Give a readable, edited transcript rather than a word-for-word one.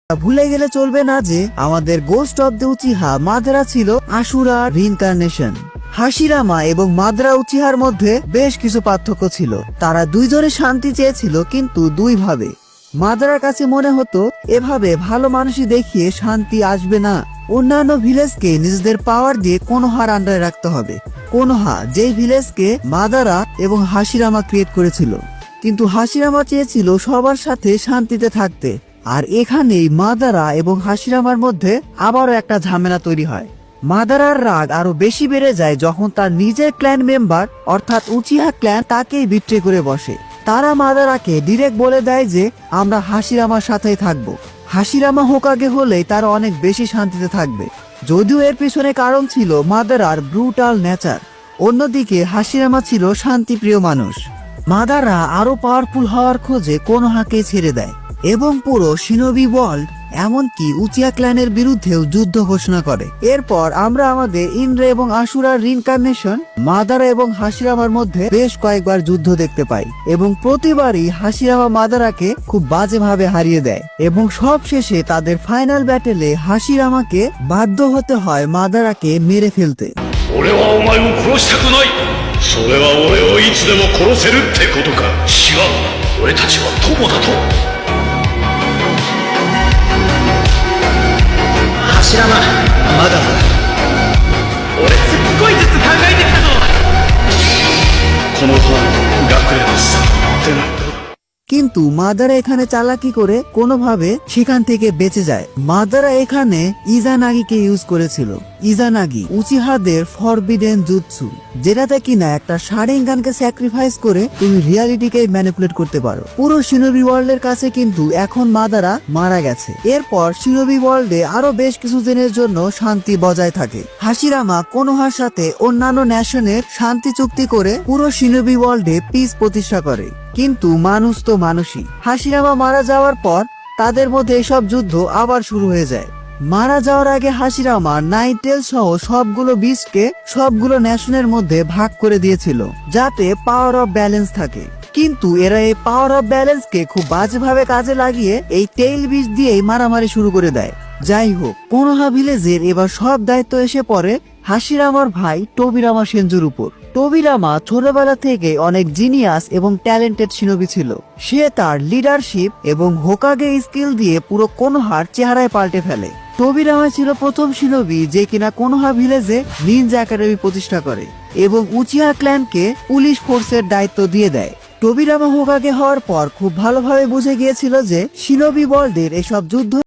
ভুলে গেলে চলবে না যে আমাদের ghost of the Uchiha Madara ছিল আশুরার রিইনকার্নেশন। হাশিরামা এবং মাদারা উচিহার মধ্যে বেশ কিছু পার্থক্য ছিল। তারা দুইজনে শান্তি চেয়েছিল, কিন্তু দুই ভাবে। মাদারার কাছে মনে হতো এভাবে ভালো মানুষই দেখিয়ে শান্তি আসবে না। অন্যান্য ভিলেজকে নিজেদের পাওয়ার দিয়ে কোনোহার আন্ডারে রাখতে হবে। কোনোহা যেই ভিলেজকে মাদারা এবং হাশিরামা ক্রিয়েট করেছিল, কিন্তু হাশিরামা চেয়েছিল সবার সাথে শান্তিতে থাকতে। আর এখানেই মাদারা এবং হাশিরামার মধ্যে আবারও একটা ঝামেলা তৈরি হয়। মাদারার রাগ আরো বেশি বেড়ে যায় যখন তার নিজের ক্ল্যান মেম্বার অর্থাৎ উচিহা ক্ল্যান তাকেই বিট্রে করে বসে। তারা মাদারাকে ডিরেক্ট বলে দেয় যে আমরা হাশিরামার সাথেই থাকবো। হাশিরামা হোকাগে হলেই তারা অনেক বেশি শান্তিতে থাকবে। যদিও এর পিছনে কারণ ছিল মাদারার ব্রুটাল নেচার। অন্যদিকে হাশিরামা ছিল শান্তিপ্রিয় মানুষ। মাদারা আরো পাওয়ারফুল হওয়ার খোঁজে কোনোহাকে ছেড়ে দেয় এবং পুরো শিনোবি ওয়ার্ল্ড এমনকি উচিহা ক্ল্যানের বিরুদ্ধেও যুদ্ধ ঘোষণা করে। এরপর আমরা আমাদের ইন্দ্রা এবং আশুরার রিইনকার্নেশন মাদারা এবং হাশিরামার মধ্যে বেশ কয়েকবার যুদ্ধ দেখতে পাই, এবং প্রতিবারই হাশিরামা মাদারাকে খুব বাজেভাবে হারিয়ে দেয় এবং সব শেষে তাদের ফাইনাল ব্যাটেলে হাশিরামাকে বাধ্য হতে হয় মাদারাকে মেরে ফেলতে। কিন্তু মাদারা এখানে চালাকি করে কোনোভাবে সেখান থেকে বেঁচে যায়। মাদারা এখানে ইজানাগিকে ইউজ করেছিল। ইজানাগি উচিহাদের ফরবিডেন জুৎসু, যেটাতে কিনা একটা শারিঙ্গানকে স্যাক্রিফাইস করে তুমি রিয়ালিটিকে ম্যানিপুলেট করতে পারো। পুরো শিনোবি ওয়ার্ল্ডের কাছে কিন্তু এখন মাদারা মারা গেছে। এরপর শিনোবি ওয়ার্ল্ডে আরো বেশ কিছু দিনের জন্য শান্তি বজায় থাকে। হাশিরামা কোনোহার সাথে অন্যান্য ন্যাশনের শান্তি চুক্তি করে পুরো শিনোবি ওয়ার্ল্ডে পিস প্রতিষ্ঠা করে। কিন্তু মানুষ তো মানুষই। হাশিরামা মারা যাওয়ার পর তাদের মধ্যে এসব যুদ্ধ আবার শুরু হয়ে যায়। মারা যাওয়ার আগে হাশিরামা নাইটেল সহ সবগুলো বিস্টকে সবগুলো ন্যাশনের মধ্যে ভাগ করে দিয়েছিল, যাতে পাওয়ার অফ ব্যালেন্স থাকে। কিন্তু এরা এই পাওয়ার অফ ব্যালেন্সকে খুব বাজেভাবে কাজে লাগিয়ে এই টেইল বিস্ট দিয়েই মারামারি শুরু করে দেয়। যাই হোক, কোনোহা ভিলেজের এবার সব দায়িত্ব এসে পড়ে হাশিরামার ভাই টোবিরামা সেনজুর উপর। টোবিরামা ছোটবেলা থেকে অনেক জিনিয়াস এবং ট্যালেন্টেড শিনোবি ছিল। সে তার লিডারশিপ এবং হোকাগে স্কিল দিয়ে পুরো কোনোহার চেহারায় পাল্টে ফেলে। টোবিরামা ছিল প্রথম শিনোবি যে কিনা কোনোহা ভিলেজে নিনজা একাডেমি প্রতিষ্ঠা করে এবং উচিহা ক্ল্যানকে পুলিশ ফোর্সের দায়িত্ব দিয়ে দেয়। টোবিরামা হোকাগে হওয়ার পর খুব ভালোভাবে বুঝে গিয়েছিল যে শিনোবি ওয়ার্ল্ডের এসব যুদ্ধ